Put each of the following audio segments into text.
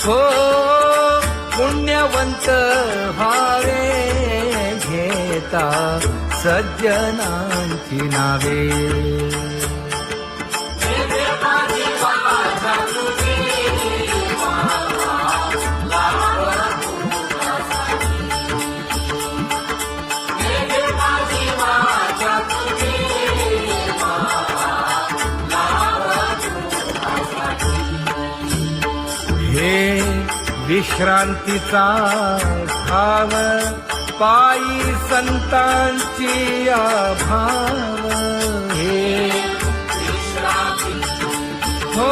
हो पुण्यवंत व्हावे घेता सज्जनांची नावे. हे विश्रांतीचा भाव पायी संतांची भाव. हे हो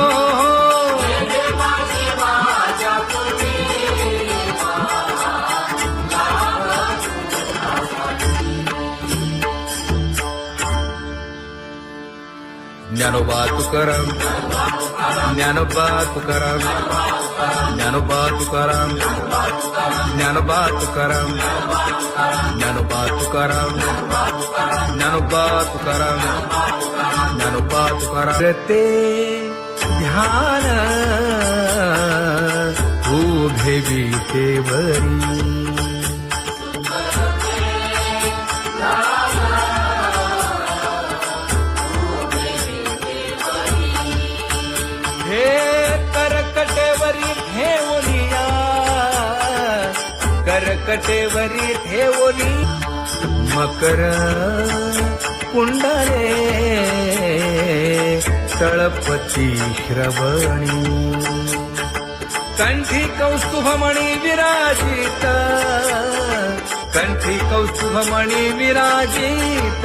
ज्ञानोबा तुकाराम ज्ञानोबा तुकाराम ज्ञानोबा तुकाराम ज्ञानोबा तुकाराम ज्ञानोबा तुकाराम ज्ञानोबा तुकाराम ज्ञानोबा तुकाराम. ते ध्यान उभे विटेवरी करकटेवरी ठेवली मकर कुंडले तळपती श्रवणी. कंठी कौस्तुभमणी विराजित कंठी कौस्तुभमणी विराजित.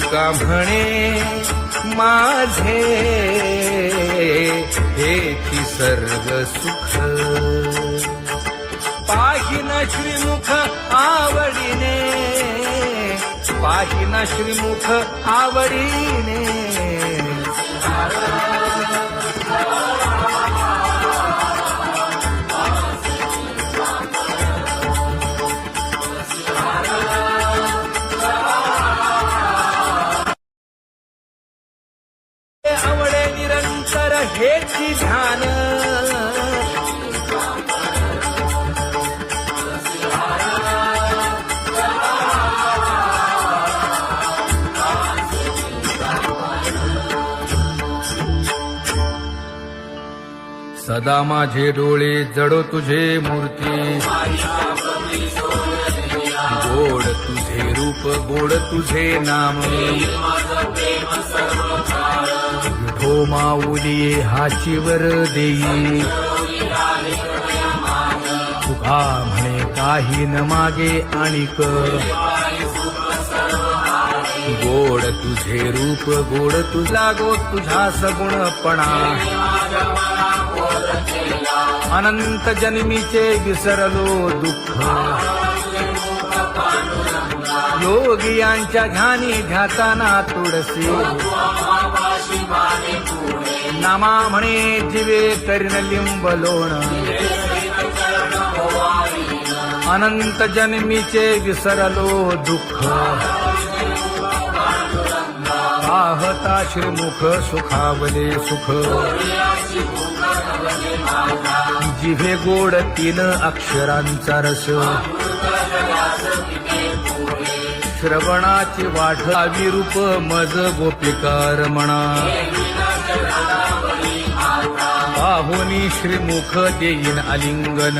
तुका म्हणे माझे हेची सर्व सुख पाहिन श्रीमुख आवडीने पाहिन श्रीमुख आवडीने. आवडे निरंतर हेची ध्यान सदा माझे डोळे जडो तुझे मूर्ती. गोड तुझे रूप गोड तुझे नाम. विठो माऊली हाचीवर देई तुका म्हणे काही न मागे आणिक. गोड तुझे रूप गोड तुझा गो तुझा सगुणपणा. अनंत जन्मीचे विसरलो दुःख. योगियांच्या ध्यानी ध्याताना तुळसी. नामा म्हणे जीवे करीन लिंब लोण. अनंत जन्मीचे विसरलो दुःख. पाहता श्रीमुख सुखावले सुख. जिभे गोड 3 अक्षरांचा रस. श्रवणाची वाढ विरूप मज गोपिकार म्हणा. पाहुनी श्रीमुख देईन आलिंगन.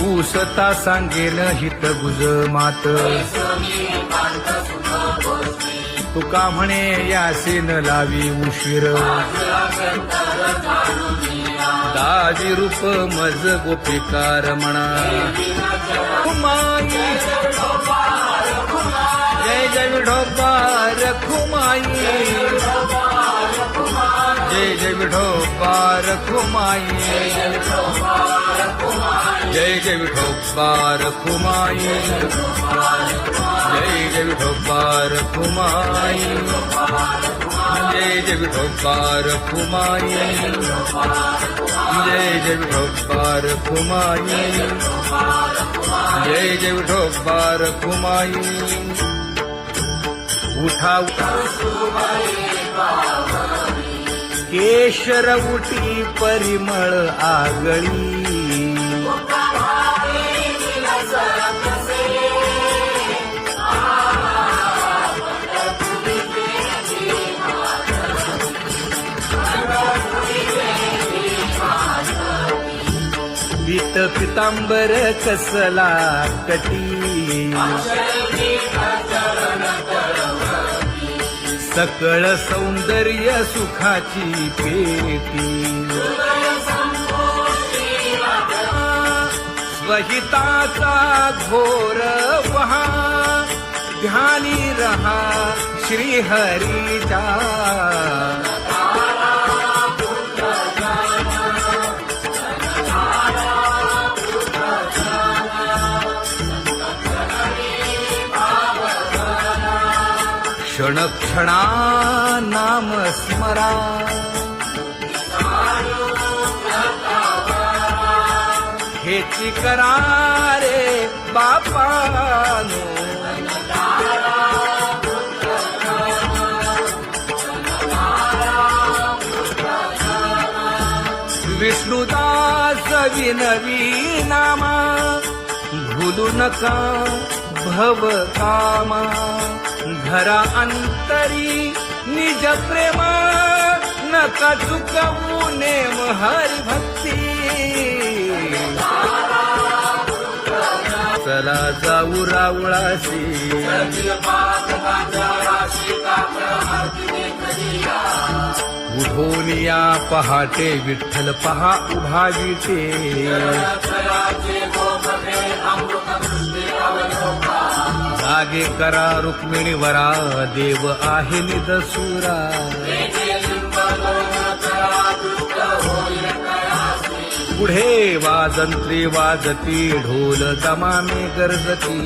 ऊसता सांगेन हित गुज मात. तुका म्हणे यासे न लावी उशीर. दाजी रूप मज गोपिकार म्हणा. जय जय विठोबा रखुमाई. जय जय विठोबा रखुमाई. जय जय विठोबा रखुमाई. जय जय विठोबा रखुमाई. जय जय विठोबार कुमाई, जय जय विठोबार कुमाई, जय जय विठोबार कुमाई. उठा केशर उठी परिमळ आगळी, पीत पितांबर कसला कटी, सकळ सौंदर्य सुखाची पेटी. स्वहिताचा घोर वहा, ध्यानी रहा श्रीहरीचा. क्षण क्षणा नाम स्मरा, हेची करा रे बापानो. विष्णुदास विनवी नामा, भूलू नका भव कामा. घरा अंतरी निज प्रेम, नका चुकवू नेम हरी भक्ती. चला जाऊ रावळाशी, उठून या पहाटे विठ्ठल पहा उभा विटे. जागे करा रुक्मिणी वरा, देव आहे निदसुरा. पुढे वाजंत्री वाजती, ढोल दमामे गरजती.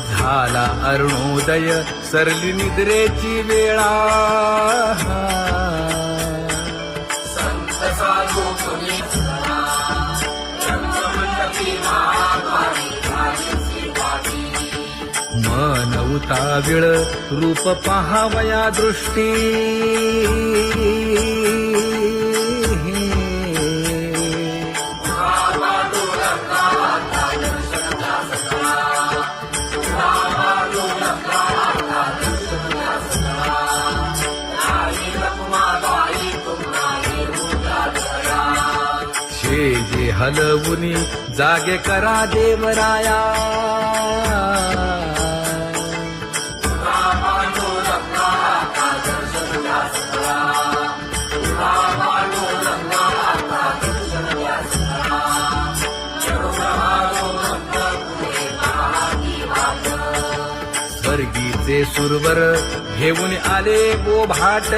झाला अरुणोदय, सरली निद्रेची वेळा. मन उताविळ रूप पहावया दृष्टी. जे हलवुनी जागे करा देवराया. स्वर्गीचे सुरवर घेऊन आले बोभाट.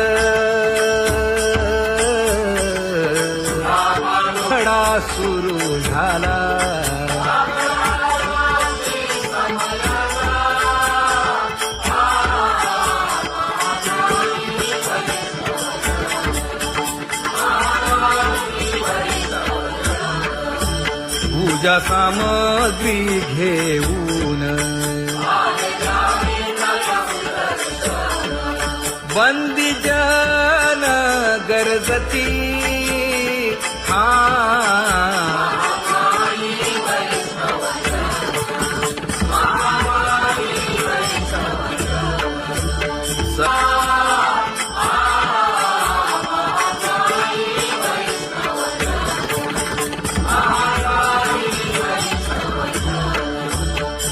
खडा सुरू झाला, पूजा सामग्री घेऊन. बंदी जन गरजती,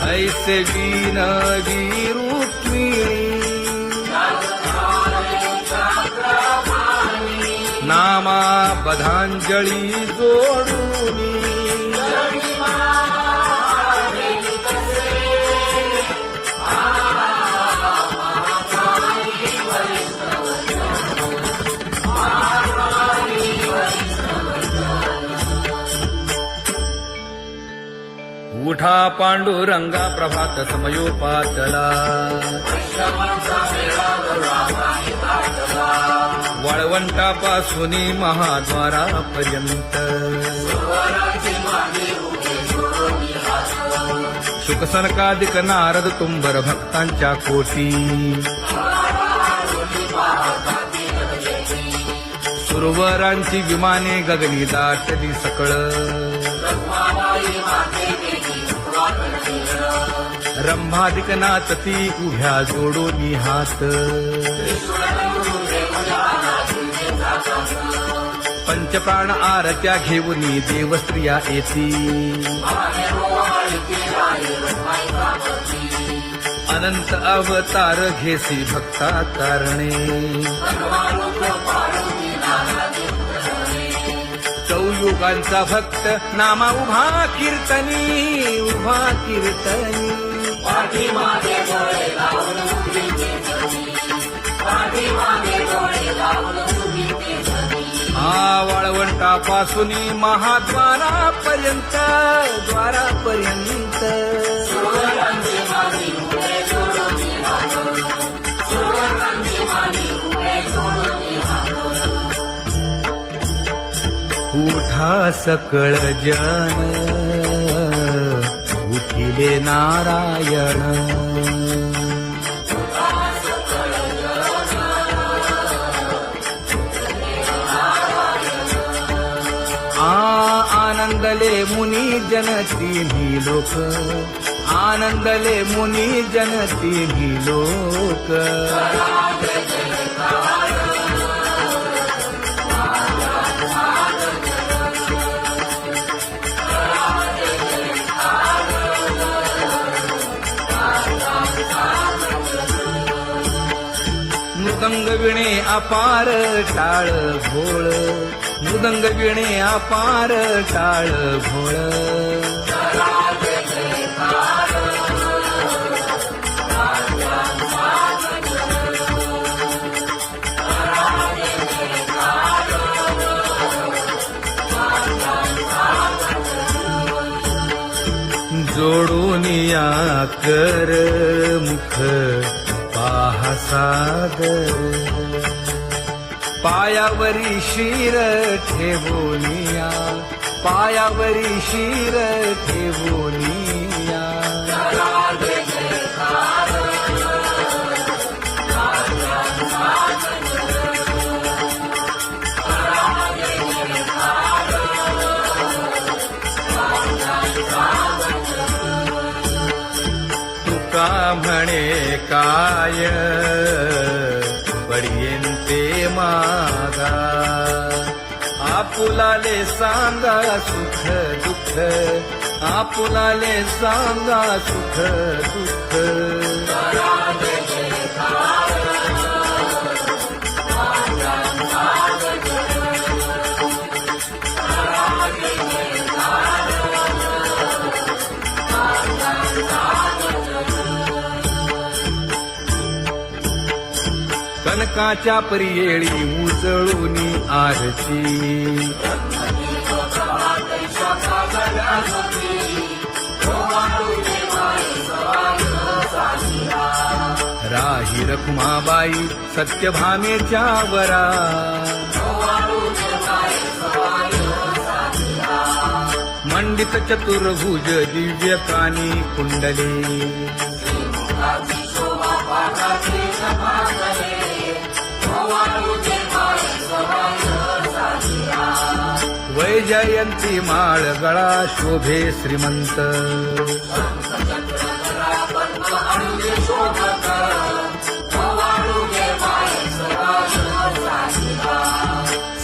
ऐसे विनवी रुक्मिणी, नामा बधांजळी जोडूनी. उठा पांडुरंगा प्रभात समयोपातला वाळवंटापासून महाद्वारापर्यंत शुकसनकादिक नारद तुंबर भक्तांच्या कोटी सुरवरांची विमाने गगनी दाटली सकळ रंभादिक नाचती उभ्या जोडोनी हात पंचप्राण आरत्या घेऊनी देवस्त्रिया येती अनंत अवतार घेसी भक्ता कारणे चौयुगांचा भक्त नामा उभा कीर्तनी वाळवंटापासून महाद्वारापर्यंत उठा सकळ जन उठिले नारायण आनंदले मुनी जन तिन्ही लोक आनंदले मुनी जन तिन्ही लोक मृदंग विणे अपार टाळ भोळ मृदंग विणे अपार टाळ भोळ जोडूनिया कर मुख पाहा सागर पायावरी शिर ठेवोनिया पायावरी शिर ठेवोनिया तुका म्हणे काय पडियेंते मागा आपुलाले सांगा सुख दुःख आपुलाले सांगा सुख दुःख कनकाच्या परियेळी उजळूनी आरती राही रखुमाबाई सत्यभामेच्या वरा मंडित चतुर्भुज दिव्य कानी कुंडले वैजयंती माळ गळा शोभे श्रीमंत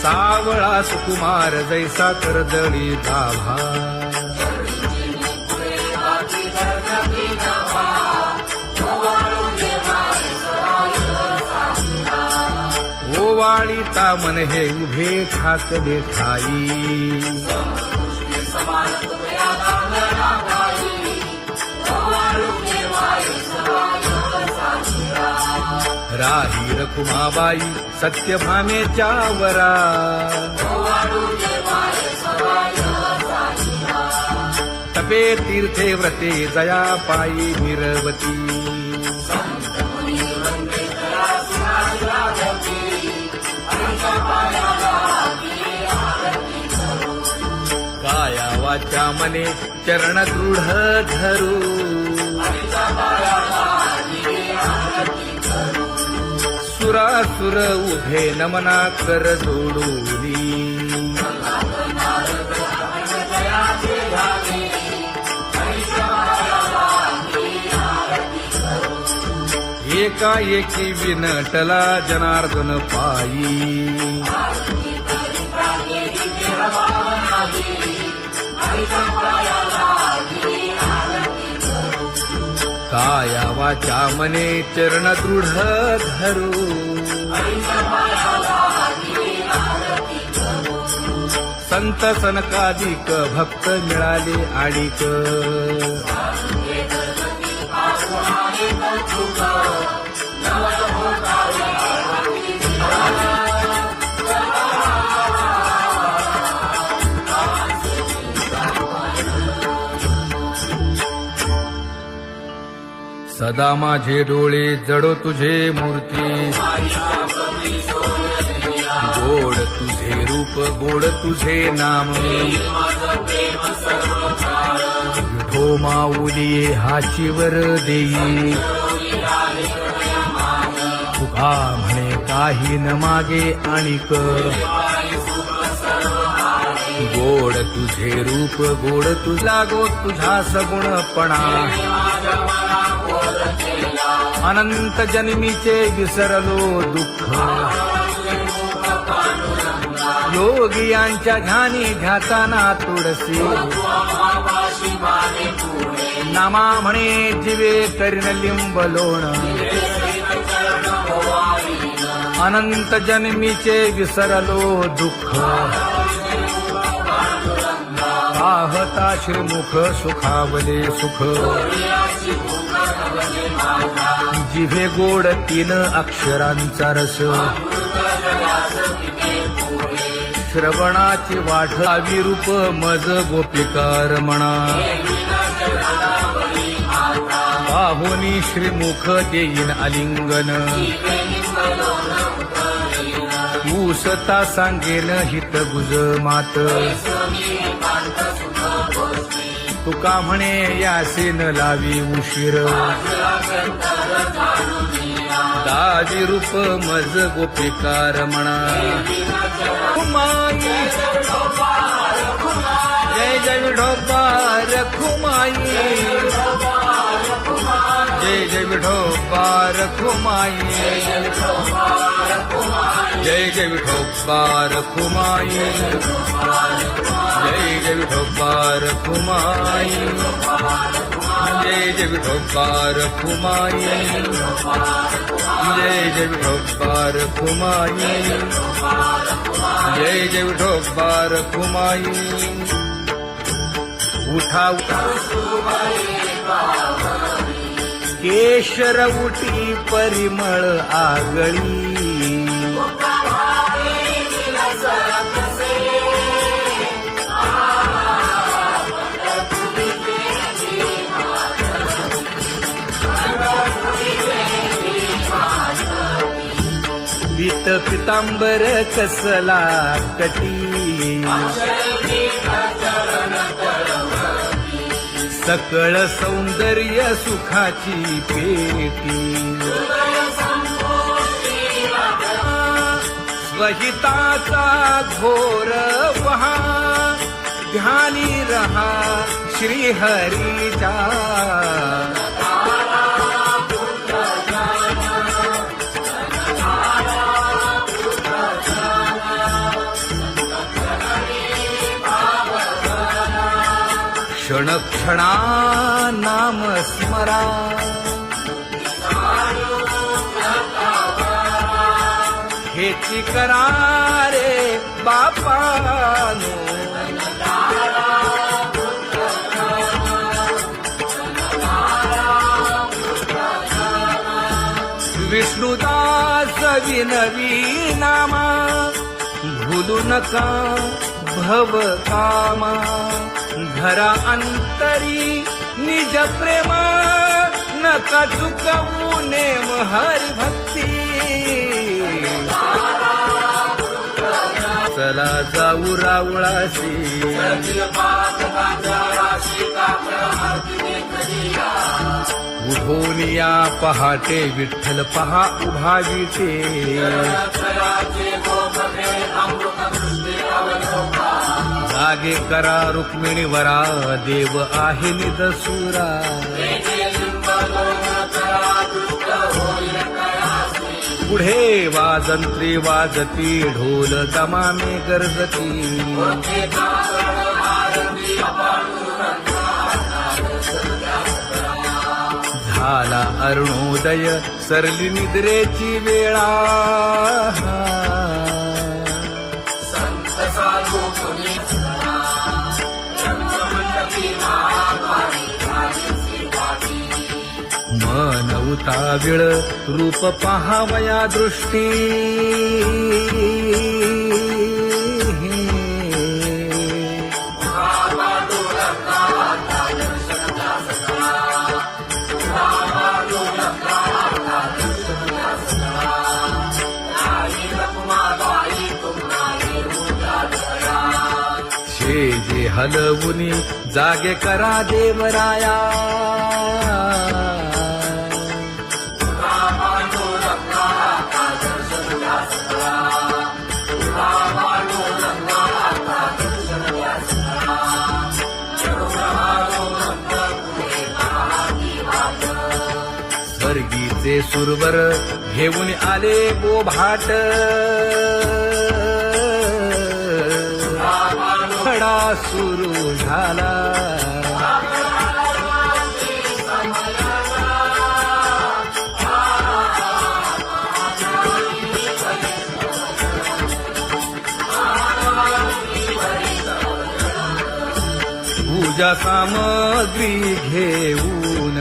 सावळा सुकुमार जैसा करदळी गाभा ओवाळीता मन हे उभे ठाकले ठाई राही रखुमाबाई सत्यभामेच्या वरा नभे तीर्थे व्रते जया पायी निरवती काया वाचा मने चरण दृढ धरू सुरासुर उभे नमना कर जोडूनी एकाएकी विनटला जनार्दन पायी काया वाचा मने चरण दृढ धरू संत सनकादिक भक्त मिळाले आणिक सदा माझे डोळे जडो तुझे मूर्ती गोड तुझे रूप गोड तुझे नाम विठो माऊली हाचीवर देई तुका म्हणे काही न मागे आणिक गोड तुझे रूप गोड तुझा गो तुझा सगुणपणा अनंत जन्मीचे विसरलो दुःख योगियांच्या ध्यानी ध्याताना तुळसी नामा म्हणे जीवे करीन लिंब लोण अनंत जन्मीचे विसरलो दुःख पाहता श्रीमुख सुखावले सुख जिभे गोड 3 अक्षरांचा रस श्रवणाची वाढ विरूप मज गोपिकार म्हणा पाहुनी श्रीमुख देईन आलिंगन ऊसता सांगेन हित गुज मात तुका म्हणे यासे न लावी उशीर दाजी रूप मज गोपिकार म्हणा जय जय विठोबा रखुमाई जय जय विठोबा रखुमाई जय जय विठोबा रखुमाई जय जय विठोबा रखुमाई जय जय विठोबा रखुमाई जय जय विठोबा रखुमाई जय जय विठोबा रखुमाई उठा केशर उटी परिमळ आगळी पीत पितांबर कसला कटी सकळ सौंदर्य सुखाची पेटी स्वहिताचा घोर वहा ध्यानी रहा श्रीहरीचा क्षण क्षणा नाम स्मरा हेची करा रे बापानो विष्णुदास विनवी नामा भूलू नका भव कामा धरा अंतरी निज प्रेम नका चुकवू नेम हरी भक्ती चला जाऊ रावळासी उठोनिया पहाटे विठ्ठल पहा उभा विटे जागे करा रुक्मिणी वरा देव आहे निदसुरा पुढे वाजंत्री वाजती ढोल दमामे गरजती झाला अरुणोदय सरली निद्रेची वेळा मन उताविळ रूप पहावया दृष्टी जे हलवुनी जागे करा देवराया स्वर्गीचे सुरवर घेऊन आले बोभाट खडा सुरू झाला पूजा सामग्री घेऊन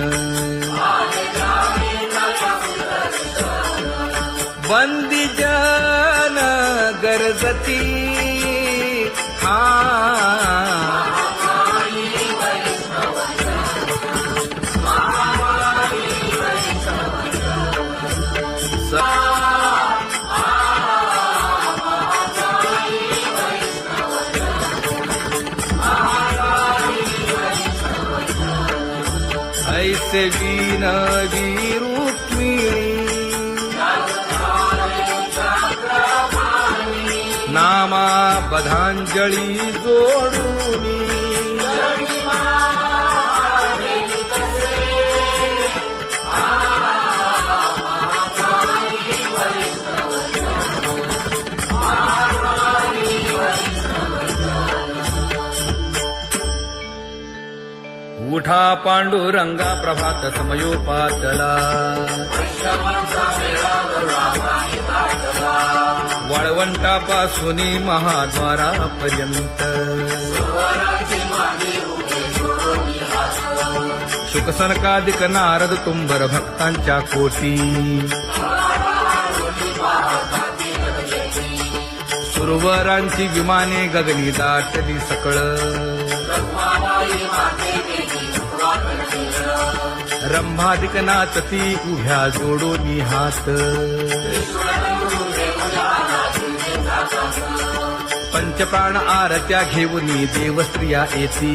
बंदी जन गरजती ऐसे विनवी रुक्मिणी नामा बधांजळी जोडूनी उठा पांडुरंगा प्रभात समयोपातला वाळवंटापासून महाद्वारापर्यंत शुकसनकादिक नारद तुंबर भक्तांच्या कोटी सुरवरांची विमाने गगनी दाटली सकळ रंभादिक नाचती उभ्या जोडोनी हात पंचप्राण आरत्या घेऊनी देवस्त्रिया येती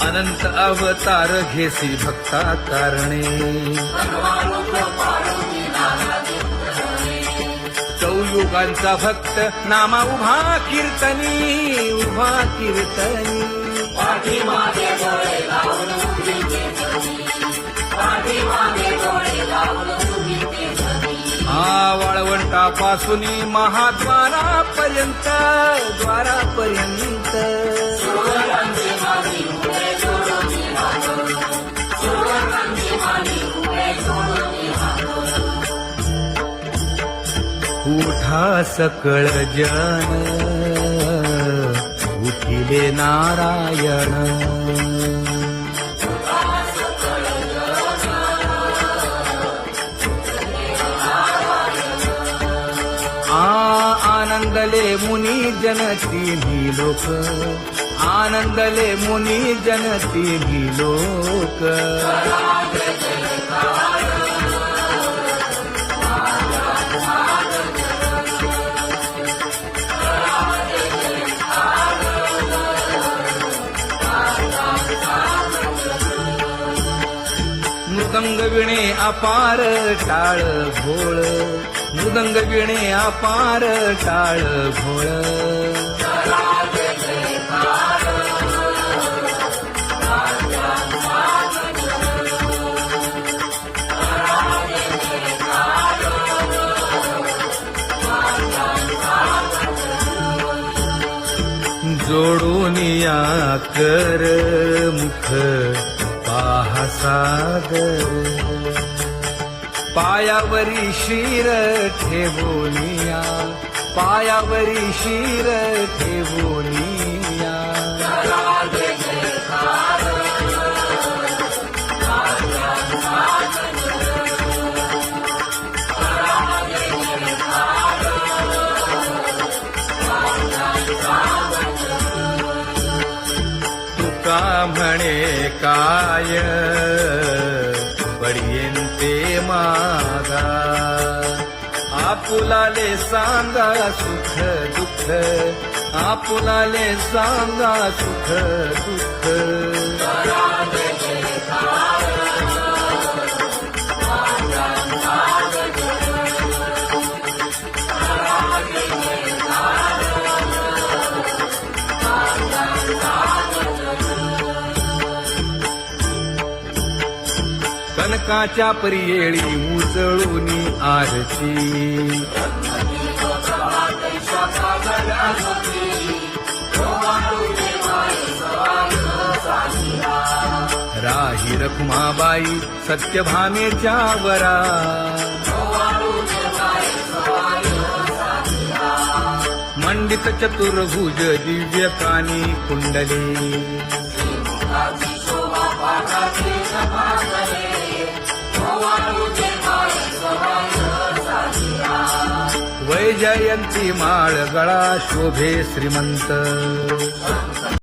अनंत अवतार घेसी भक्ता कारणे चौयुगांचा भक्त नामा उभा कीर्तनी उभा कीर्तनी वाळवंटापासून महाद्वारापर्यंत द्वारापर्यंत उठा सकळ जन उठिले नारायण आनंदले मुनी जन तिन्ही लोक, आनंदले मुनी जन तिन्ही लोक. मृदंग विणे अपार टाळ भोळ, मृदंग विणे अपार टाळ भोळ. जोडून या कर मुख पाहा सागर, पायावरी शिर ठेवोनिया, पायावरी शिर ठेवोनिया. तुका म्हणे काय पडियेंते मागा, आपुलाले सांगा सुख दुःख, आपुलाले सांगा सुख दुःख. कनकाच्या परियेळी उजळूनी आरती, राही रखुमाबाई सत्यभामेच्या वरा, मंडित चतुर्भुज दिव्य कानी कुंडली, वैजयंती माळ गळा शोभे श्रीमंत.